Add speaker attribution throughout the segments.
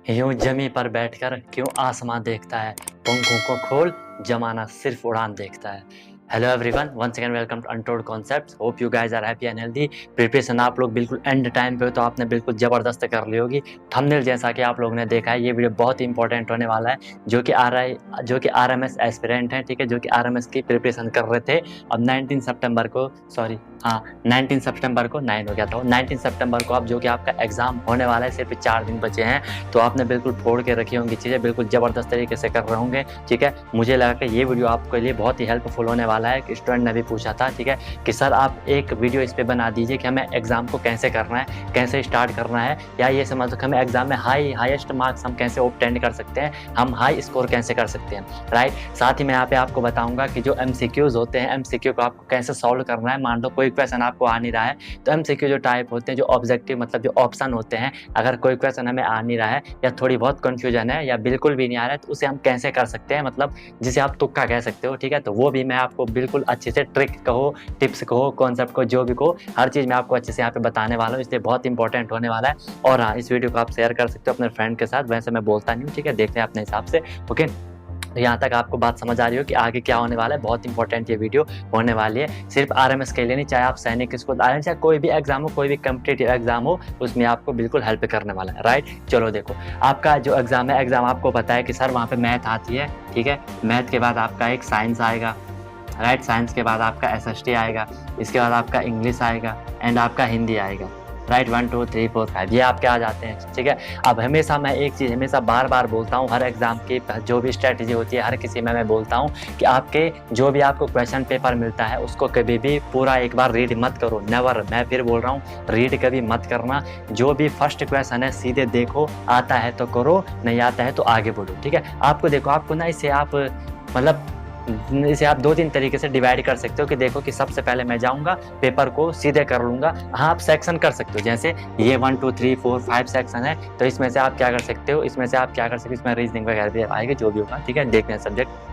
Speaker 1: यूं जमी पर बैठकर क्यों आसमां देखता है, पंखों को खोल जमाना सिर्फ उड़ान देखता है। Hello everyone, once again welcome to untold concepts. Hope you guys are happy and healthy. Preparation आप लोग बिल्कुल एंड टाइम पे हो तो आपने बिल्कुल जबरदस्त कर ली होगी। थंबनेल जैसा कि आप लोगों ने देखा है, ये वीडियो बहुत ही इंपॉर्टेंट होने वाला है। जो कि आरएमएस एस्पिरेंट हैं, ठीक है, जो कि आरएमएस की प्रिपरेशन कर रहे थे। अब 19 सितंबर को 19 सितंबर को 9 हो गया था, 19 सितंबर को अब जो कि आपका एग्जाम होने वाला है, सिर्फ 4 दिन बचे हैं। तो आपने बिल्कुल फोड़ के रखी होंगी चीज़ें, बिल्कुल ज़बरदस्त तरीके से कर रहे होंगे, ठीक है। मुझे लगा कि ये वीडियो आपके लिए बहुत ही हेल्पफुल होने वाला है। कि स्टूडेंट ने भी पूछा था, ठीक है, कि सर आप एक वीडियो इस पे बना दीजिए कि हमें एग्जाम को कैसे करना है, कैसे स्टार्ट करना है, या ये समझ लो कि हमें एग्जाम में हाईएस्ट मार्क्स हम कैसे ऑब्टेन कर सकते हैं, हम हाई स्कोर कैसे कर सकते हैं, राइट। साथ ही मैं यहाँ पे आपको बताऊंगा कि जो एमसीक्यूज होते हैं, एमसीक्यू को आपको कैसे सॉल्व करना है। मान लो कोई क्वेश्चन आपको आ नहीं रहा है, तो एमसीक्यू जो टाइप होते हैं, जो ऑब्जेक्टिव मतलब जो ऑप्शन होते हैं, अगर कोई क्वेश्चन हमें आ नहीं रहा है या थोड़ी बहुत कंफ्यूजन है या बिल्कुल भी नहीं आ रहा है, तो उसे हम कैसे कर सकते हैं, मतलब जिसे आप तुक्का कह सकते हो, ठीक है। तो वो भी मैं आपको बिल्कुल अच्छे से ट्रिक कहो, टिप्स कहो, कॉन्सेप्ट को जो भी कहो, हर चीज़ मैं आपको अच्छे से यहाँ पे बताने वाला हूँ, इसलिए बहुत इंपॉर्टेंट होने वाला है। और हाँ, इस वीडियो को आप शेयर कर सकते हो अपने फ्रेंड के साथ। वैसे मैं बोलता नहीं हूँ, ठीक है, देखते हैं अपने हिसाब से, ओके। तो यहाँ तक आपको बात समझ आ रही हो कि आगे क्या होने वाला है। बहुत इंपॉर्टेंट ये वीडियो होने वाली है, सिर्फ आरएमएस के लिए नहीं, चाहे आप सैनिक स्कूल आए, चाहे कोई भी एग्जाम हो, कोई भी कम्पिटेटिव एग्जाम हो, उसमें आपको बिल्कुल हेल्प करने वाला है, राइट। चलो देखो, आपका जो एग्जाम है, एग्जाम आपको पता है कि सर वहाँ पे मैथ आती है, ठीक है। मैथ के बाद आपका एक साइंस आएगा, राइट। साइंस के बाद आपका एसएसटी आएगा, इसके बाद आपका इंग्लिश आएगा एंड आपका हिंदी आएगा, राइट। 1 2 3 4 5 ये आपके आ जाते हैं, ठीक है। अब हमेशा मैं एक चीज़ हमेशा बार बार बोलता हूँ, हर एग्जाम की जो भी स्ट्रेटजी होती है, हर किसी में मैं बोलता हूँ कि आपके जो भी आपको क्वेश्चन पेपर मिलता है, उसको कभी भी पूरा एक बार रीड मत करो, नेवर। मैं फिर बोल रहा हूँ, रीड कभी मत करना। जो भी फर्स्ट क्वेश्चन है सीधे देखो, आता है तो करो, नहीं आता है तो आगे बढ़ो, ठीक है। आपको देखो, आपको ना इसे आप मतलब इसे आप 2-3 तरीके से डिवाइड कर सकते हो कि देखो कि सबसे पहले मैं जाऊंगा, पेपर को सीधे कर लूंगा। हाँ, आप सेक्शन कर सकते हो, जैसे ये 1 2 3 4 5 सेक्शन है, तो इसमें से आप क्या कर सकते हो, इसमें रीजनिंग वगैरह भी आएगी, जो भी होगा, ठीक है, देखते हैं सब्जेक्ट,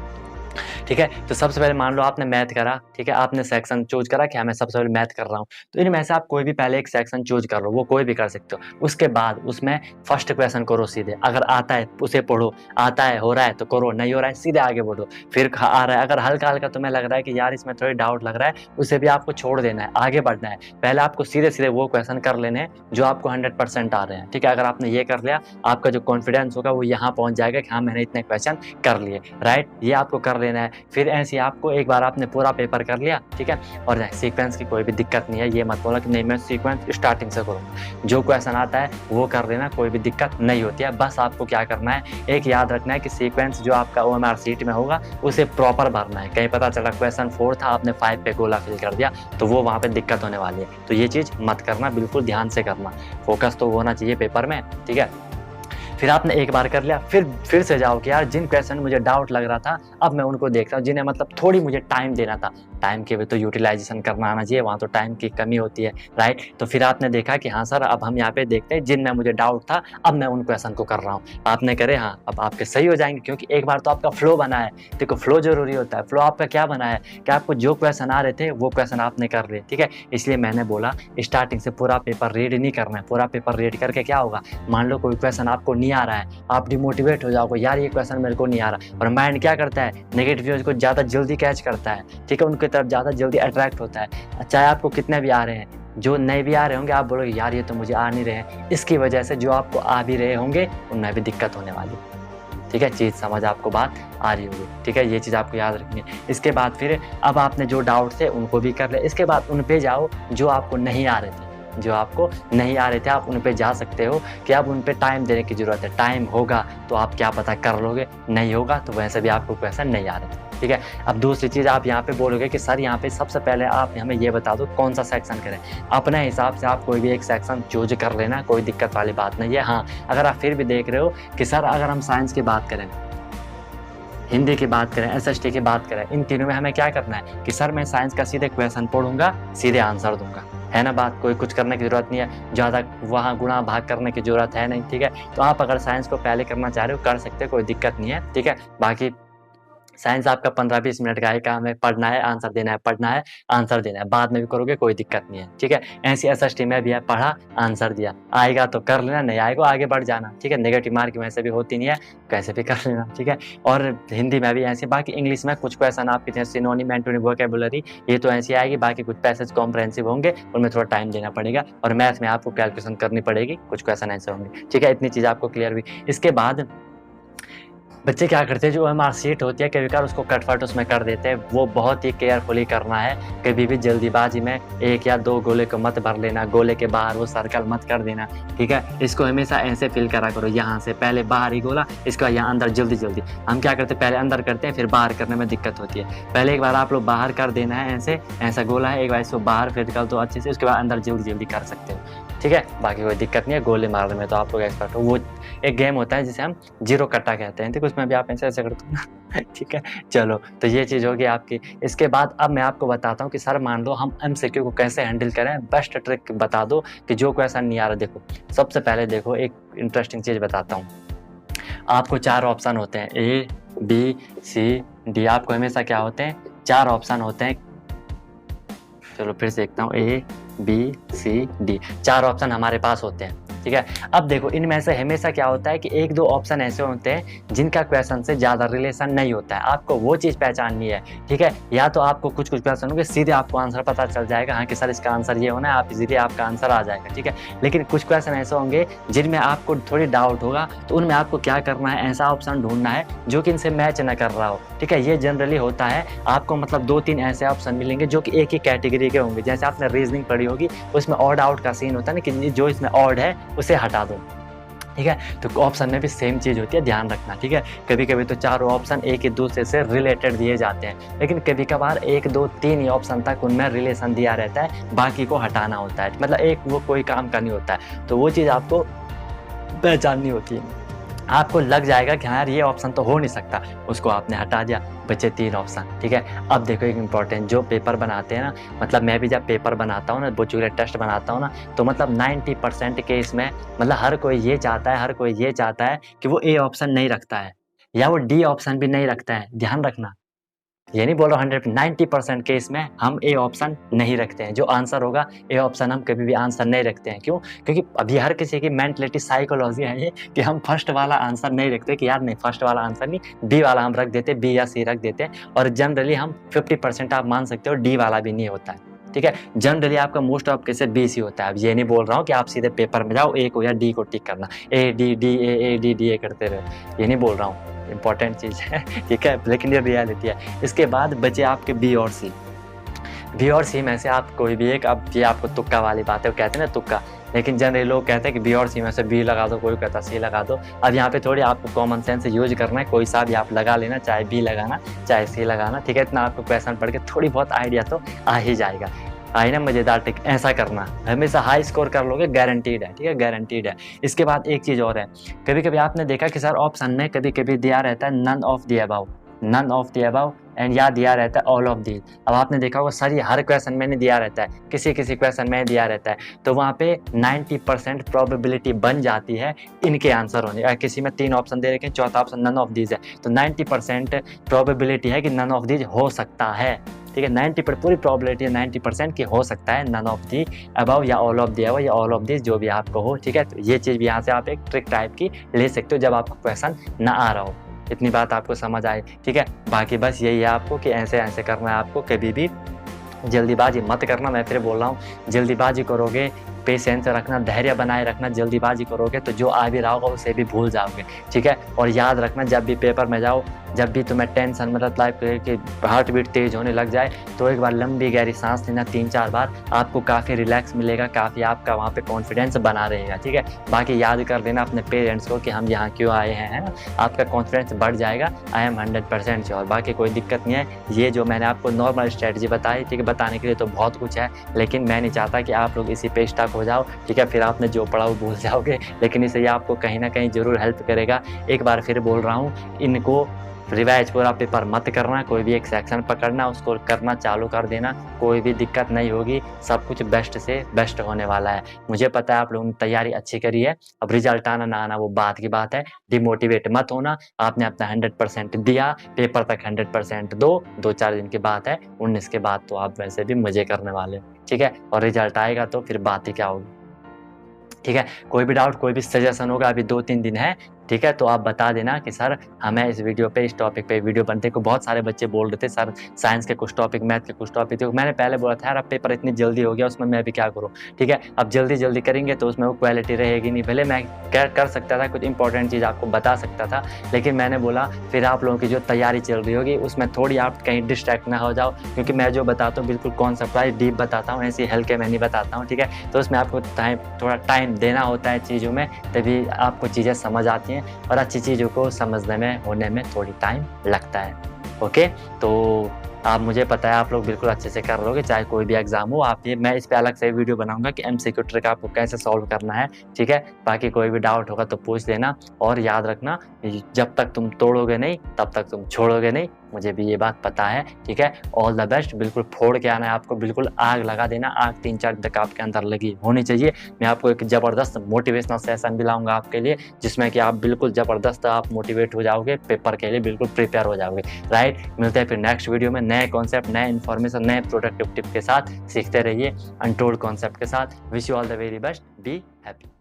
Speaker 1: ठीक है। तो सबसे पहले मान लो आपने मैथ करा, ठीक है, आपने सेक्शन चूज करा कि मैं सबसे पहले मैथ कर रहा हूँ, तो इनमें से आप कोई भी पहले एक सेक्शन चूज कर लो, वो कोई भी कर सकते हो। उसके बाद उसमें फर्स्ट क्वेश्चन करो सीधे, अगर आता है उसे पढ़ो, आता है हो रहा है तो करो, नहीं हो रहा है सीधे आगे बढ़ो। फिर आ रहा है, अगर हल्का हल्का तुम्हें लग रहा है कि यार इसमें थोड़ी डाउट लग रहा है, उसे भी आपको छोड़ देना है, आगे बढ़ना है। पहले आपको सीधे सीधे वो क्वेश्चन कर लेने हैं जो आपको 100% आ रहे हैं, ठीक है। अगर आपने ये कर लिया, आपका जो कॉन्फिडेंस होगा वो यहाँ पहुंच जाएगा कि हाँ मैंने इतने क्वेश्चन कर लिए, राइट। ये आपको कर लेना है। फिर ऐसे आपको एक बार आपने पूरा पेपर कर लिया, ठीक है, और सीक्वेंस की कोई भी दिक्कत नहीं है। ये मत बोला कि नहीं मैं सीक्वेंस स्टार्टिंग से करूँगा, जो क्वेश्चन आता है वो कर लेना, कोई भी दिक्कत नहीं होती है। बस आपको क्या करना है, एक याद रखना है कि सीक्वेंस जो आपका ओएमआर सीट में होगा उसे प्रॉपर भरना है। कहीं पता चला क्वेश्चन 4 था, आपने 5 पे गोला फिल कर दिया, तो वो वहाँ पे दिक्कत होने वाली है। तो ये चीज़ मत करना, बिल्कुल ध्यान से करना, फोकस तो होना चाहिए पेपर में, ठीक है। फिर आपने एक बार कर लिया, फिर से जाओ कि यार जिन क्वेश्चन मुझे डाउट लग रहा था, अब मैं उनको देख रहा हूँ, जिन्हें मतलब थोड़ी मुझे टाइम देना था। टाइम के भी तो यूटिलाइजेशन करना आना चाहिए, वहाँ तो टाइम की कमी होती है, राइट। तो फिर आपने देखा कि हाँ सर, अब हम यहाँ पे देखते हैं जिनमें मुझे डाउट था, अब मैं उन क्वेश्चन को कर रहा हूँ। आपने करे, हाँ, अब आपके सही हो जाएंगे, क्योंकि एक बार तो आपका फ्लो बना है। देखो, फ्लो जरूरी होता है। फ्लो आपका क्या बना है कि आपको जो क्वेश्चन आ रहे थे वो क्वेश्चन आपने कर लिए, ठीक है। इसलिए मैंने बोला स्टार्टिंग से पूरा पेपर रीड नहीं करना है। पूरा पेपर रीड करके क्या होगा, मान लो कोई क्वेश्चन आपको नहीं आ रहा है, आप डिमोटिवेट हो जाओगे, यार ये क्वेश्चन मेरे को नहीं आ रहा, और माइंड क्या करता है, नेगेटिव न्यूज को ज़्यादा जल्दी कैच करता है, ठीक है, उनकी तरफ ज़्यादा जल्दी अट्रैक्ट होता है। चाहे आपको कितने भी आ रहे हैं, जो नहीं भी आ रहे होंगे, आप बोलोगे यार ये तो मुझे आ नहीं रहे हैं, इसकी वजह से जो आपको आ भी रहे होंगे उनमें भी दिक्कत होने वाली, ठीक है। चीज़ समझ आपको बात आ रही होगी, ठीक है, ये चीज़ आपको याद रखनी है। इसके बाद फिर अब आपने जो डाउट थे उनको भी कर ले, इसके बाद उन पे जाओ जो आपको नहीं आ रहे थे, आप उन पे जा सकते हो कि अब उन पे टाइम देने की ज़रूरत है। टाइम होगा तो आप क्या पता कर लोगे, नहीं होगा तो वैसे भी आपको क्वेश्चन नहीं आ रहे थे, ठीक है। अब दूसरी चीज़ आप यहाँ पे बोलोगे कि सर यहाँ पे सबसे पहले आप हमें ये बता दो कौन सा सेक्शन करें। अपने हिसाब से आप कोई भी एक सेक्शन चूज कर लेना, कोई दिक्कत वाली बात नहीं है। हाँ, अगर आप फिर भी देख रहे हो कि सर अगर हम साइंस की बात करें, हिंदी की बात करें, एसएसटी की बात करें, इन तीनों में हमें क्या करना है कि सर मैं साइंस का सीधे क्वेश्चन पढ़ूंगा, सीधे आंसर दूंगा, है ना बात। कोई कुछ करने की जरूरत नहीं है, ज़्यादा वहाँ गुणा भाग करने की जरूरत है नहीं, ठीक है। तो आप अगर साइंस को पहले करना चाह रहे हो कर सकते हो, कोई दिक्कत नहीं है, ठीक है। बाकी साइंस आपका 15-20 मिनट का ही काम है, पढ़ना है, आंसर देना है, पढ़ना है, आंसर देना है, बाद में भी करोगे कोई दिक्कत नहीं है, ठीक है। ऐसी एसएसटी में भी है, पढ़ा, आंसर दिया, आएगा तो कर लेना, नहीं आएगा आगे बढ़ जाना, ठीक है। नेगेटिव मार्किंग वैसे भी होती नहीं है, कैसे भी कर लेना, ठीक है। और हिंदी में भी ऐसे, बाकी इंग्लिश में कुछ क्वेश्चन आपके जैसे सिनोनिम, एंटोनिम, वोकैबुलरी ये तो ऐसी आएगी, बाकी कुछ पैसेज कॉम्प्रहेंसिव होंगे, उनमें थोड़ा टाइम देना पड़ेगा, और मैथ में आपको कैलकुलेशन करनी पड़ेगी, कुछ क्वेश्चन ऐसे होंगे, ठीक है। इतनी चीज़ आपको क्लियर हुई। इसके बाद बच्चे क्या करते हैं, जो ओएमआर शीट होती है कभी कभार उसको कटफट उसमें कर देते हैं, वो बहुत ही केयरफुली करना है। कभी भी जल्दीबाजी में 1 या 2 गोले को मत भर लेना, गोले के बाहर वो सर्कल मत कर देना, ठीक है। इसको हमेशा ऐसे फिल करा करो, यहाँ से पहले बाहर ही गोला, इसके बाद यहाँ अंदर जल्दी जल्दी। हम क्या करते हैं, पहले अंदर करते हैं, फिर बाहर करने में दिक्कत होती है। पहले एक बार आप लोग बाहर कर देना है, ऐसे ऐसा गोला है, एक बार इसको बाहर फिर कर दो अच्छे से, उसके बाद अंदर जल्दी जल्दी कर सकते हो, ठीक है। बाकी कोई दिक्कत नहीं है, गोले मारने में तो आप लोग एक्सपर्ट हो। वो एक गेम होता है जिसे हम जीरो कट्टा कहते हैं, ठीक है, उसमें भी आप ऐसे ऐसे करते हो ना, ठीक है। चलो, तो ये चीज़ होगी आपकी। इसके बाद अब मैं आपको बताता हूँ कि सर मान लो हम एमसीक्यू को कैसे हैंडल करें, बेस्ट ट्रिक बता दो कि जो क्वेश्चन नहीं आ रहा। देखो, सबसे पहले देखो एक इंटरेस्टिंग चीज़ बताता हूँ। आपको 4 ऑप्शन होते हैं, ए बी सी डी। आपको हमेशा क्या होते हैं, 4 ऑप्शन होते हैं। चलो फिर से देखता हूँ, A B C D, 4 option हमारे पास होते हैं, ठीक है। अब देखो, इनमें से हमेशा क्या होता है कि 1-2 ऑप्शन ऐसे होते हैं जिनका क्वेश्चन से ज़्यादा रिलेशन नहीं होता है। आपको वो चीज़ पहचाननी है, ठीक है। या तो आपको कुछ क्वेश्चन होंगे सीधे आपको आंसर पता चल जाएगा, हाँ कि सर इसका आंसर ये होना है, आप इजीली आपका आंसर आ जाएगा, ठीक है। लेकिन कुछ क्वेश्चन ऐसे होंगे जिनमें आपको थोड़ी डाउट होगा, तो उनमें आपको क्या करना है, ऐसा ऑप्शन ढूंढना है जो कि इनसे मैच न कर रहा हो, ठीक है। ये जनरली होता है, आपको मतलब 2-3 ऐसे ऑप्शन मिलेंगे जो कि एक ही कैटेगरी के होंगे। जैसे आपने रीजनिंग पढ़ी होगी, उसमें ऑड आउट का सीन होता है ना, कि जो इसमें ऑड है उसे हटा दो, ठीक है। तो ऑप्शन में भी सेम चीज़ होती है, ध्यान रखना, ठीक है। कभी कभी तो चारों ऑप्शन एक ही दूसरे से रिलेटेड दिए जाते हैं, लेकिन कभी कभार 1, 2, 3 ही ऑप्शन तक उनमें रिलेशन दिया रहता है, बाकी को हटाना होता है, मतलब एक वो कोई काम का नहीं होता है। तो वो चीज़ आपको पहचाननी होती है। आपको लग जाएगा कि हाँ यार ये ऑप्शन तो हो नहीं सकता, उसको आपने हटा दिया, बचे 3 ऑप्शन, ठीक है। अब देखो एक इंपॉर्टेंट, जो पेपर बनाते हैं ना, मतलब मैं भी जब पेपर बनाता हूँ ना, बोचुरे टेस्ट बनाता हूँ ना, तो मतलब 90% केस में मतलब हर कोई ये चाहता है कि वो ए ऑप्शन नहीं रखता है, या वो डी ऑप्शन भी नहीं रखता है। ध्यान रखना, ये नहीं बोल रहा 90% केस में हम ए ऑप्शन नहीं रखते हैं। जो आंसर होगा ए ऑप्शन हम कभी भी आंसर नहीं रखते हैं। क्यों? क्योंकि अभी हर किसी की मेंटलिटी, साइकोलॉजी है ये कि हम फर्स्ट वाला आंसर नहीं रखते, कि यार नहीं फर्स्ट वाला आंसर नहीं, बी वाला हम रख देते, बी या सी रख देते हैं। और जनरली हम 50% आप मान सकते हो डी वाला भी नहीं होता है, ठीक है। जनरली आपका most of cases B C होता है। अब ये नहीं बोल रहा हूँ कि आप सीधे पेपर में जाओ ए को या डी को टिक करना, A D D A D D A करते रहो, ये नहीं बोल रहा हूँ, इंपॉर्टेंट चीज़ है, ठीक है, लेकिन ये रियलिटी है। इसके बाद बचे आपके बी और सी। बी और सी में से आप कोई भी एक, अब ये आपको तुक्का वाली बात है, वो कहते हैं ना तुक्का, लेकिन जनरली लोग कहते हैं कि बी और सी में से बी लगा दो, कोई कहता सी लगा दो। अब यहाँ पे थोड़ी आपको कॉमन सेंस यूज करना है, कोई सा भी आप लगा लेना, चाहे बी लगाना चाहे सी लगाना, ठीक है। इतना आपको क्वेश्चन पढ़ के थोड़ी बहुत आइडिया तो आ ही जाएगा। आई ना मज़ेदार ट्रिक, ऐसा करना, हमेशा हाई स्कोर कर लोगे, गारंटीड है, ठीक है, गारंटीड है। इसके बाद एक चीज़ और है, कभी कभी आपने देखा कि सर ऑप्शन में कभी कभी दिया रहता है none of the above, none of the above, and या दिया रहता है ऑल ऑफ दीज। अब आपने देखा होगा सर ये हर क्वेश्चन में नहीं दिया रहता है, किसी किसी क्वेश्चन में दिया रहता है, तो वहाँ पे 90% प्रोबेबिलिटी बन जाती है इनके आंसर होने। किसी में 3 ऑप्शन दे रखे हैं, चौथा ऑप्शन नन ऑफ दीज है, तो 90% प्रोबेबिलिटी है कि नन ऑफ दीज हो सकता है, ठीक है। 90% पूरी प्रोबेबिलिटी है 90% की हो सकता है नन ऑफ दी अबव या ऑल ऑफ दी अबव या ऑल ऑफ दिस, जो भी आपको हो, ठीक है। तो ये चीज़ भी यहाँ से आप एक ट्रिक टाइप की ले सकते हो जब आपको क्वेश्चन ना आ रहा हो। इतनी बात आपको समझ आए, ठीक है। बाकी बस यही है आपको कि ऐसे ऐसे करना है आपको, कभी भी जल्दीबाजी मत करना। मैं फिर बोल रहा हूँ, जल्दीबाजी करोगे, पेशेंस रखना, धैर्य बनाए रखना, जल्दीबाजी करोगे तो जो आ भी रहा होगा उसे भी भूल जाओगे, ठीक है। और याद रखना, जब भी पेपर में जाओ, जब भी तुम्हें टेंशन मतलब लाइफ कि हार्ट बीट तेज होने लग जाए, तो एक बार लंबी गहरी सांस लेना 3-4 बार, आपको काफ़ी रिलैक्स मिलेगा, काफ़ी आपका वहाँ पे कॉन्फिडेंस बना रहेगा, ठीक है। बाकी याद कर लेना अपने पेरेंट्स को कि हम यहाँ क्यों आए हैं, है ना, आपका कॉन्फिडेंस बढ़ जाएगा। आई एम 100% श्योर, बाकी कोई दिक्कत नहीं है। ये जो मैंने आपको नॉर्मल स्ट्रेटजी बताई, ठीक है, बताने के लिए तो बहुत कुछ है, लेकिन मैं नहीं चाहता कि आप लोग इसी पे स्टक हो जाओ, ठीक है, फिर आपने जो पढ़ा वो भूल जाओगे। लेकिन इससे ये आपको कहीं ना कहीं ज़रूर हेल्प करेगा। एक बार फिर बोल रहा हूँ, इनको रिवाइज पूरा पेपर मत करना, कोई भी एक सेक्शन पकड़ना, उसको करना चालू कर देना, कोई भी दिक्कत नहीं होगी, सब कुछ बेस्ट से बेस्ट होने वाला है। मुझे पता है आप लोगों ने तैयारी अच्छी करी है, अब रिजल्ट आना ना आना वो बात की बात है। डिमोटिवेट मत होना, आपने अपना 100% दिया, पेपर तक 100% दो, 2-4 दिन की बात है, 19 के बाद तो आप वैसे भी मजे करने वाले हो, ठीक है। और रिजल्ट आएगा तो फिर बात ही क्या होगी, ठीक है। कोई भी डाउट, कोई भी सजेशन होगा, अभी 2-3 दिन है, ठीक है, तो आप बता देना कि सर हमें इस वीडियो पे, इस टॉपिक पे वीडियो बनते को बहुत सारे बच्चे बोल रहे थे सर साइंस के कुछ टॉपिक, मैथ के कुछ टॉपिक थे। मैंने पहले बोला था यार अब पेपर इतनी जल्दी हो गया, उसमें मैं भी क्या करूँ, ठीक है। अब जल्दी जल्दी करेंगे तो उसमें वो क्वालिटी रहेगी नहीं। भले मैं कर सकता था, कुछ इंपॉर्टेंट चीज़ आपको बता सकता था, लेकिन मैंने बोला फिर आप लोगों की जो तैयारी चल रही होगी उसमें थोड़ी आप कहीं डिस्ट्रैक्ट ना हो जाओ, क्योंकि मैं जो बताता हूँ बिल्कुल कॉन्सेप्ट वाइज डीप बताता हूँ, ऐसे हल्के में नहीं बताता हूँ, ठीक है। तो उसमें आपको थोड़ा टाइम देना होता है चीज़ों में, तभी आपको चीज़ें समझ आती हैं, और अच्छी चीज़ों को समझने में, होने में थोड़ी टाइम लगता है। ओके, तो आप, मुझे पता है आप लोग बिल्कुल अच्छे से कर रहोगे, चाहे कोई भी एग्जाम हो। आप ये, मैं इस पे अलग से वीडियो बनाऊंगा कि एमसीक्यू ट्रिक आपको कैसे सॉल्व करना है, ठीक है। बाकी कोई भी डाउट होगा तो पूछ लेना, और याद रखना जब तक तुम तोड़ोगे नहीं तब तक तुम छोड़ोगे नहीं, मुझे भी ये बात पता है, ठीक है। ऑल द बेस्ट, बिल्कुल फोड़ के आना है आपको, बिल्कुल आग लगा देना, आग 3-4 दिन तक आपके अंदर लगी होनी चाहिए। मैं आपको एक ज़बरदस्त मोटिवेशनल सेशन दिलाऊंगा आपके लिए, जिसमें कि आप बिल्कुल ज़बरदस्त आप मोटिवेट हो जाओगे, पेपर के लिए बिल्कुल प्रिपेयर हो जाओगे, राइट। मिलते हैं फिर नेक्स्ट वीडियो में नए कॉन्सेप्ट, नए इन्फॉर्मेशन, नए प्रोडक्टिव टिप के साथ। सीखते रहिए अनटोल्ड कॉन्सेप्ट के साथ। Wish you all the very best, be happy.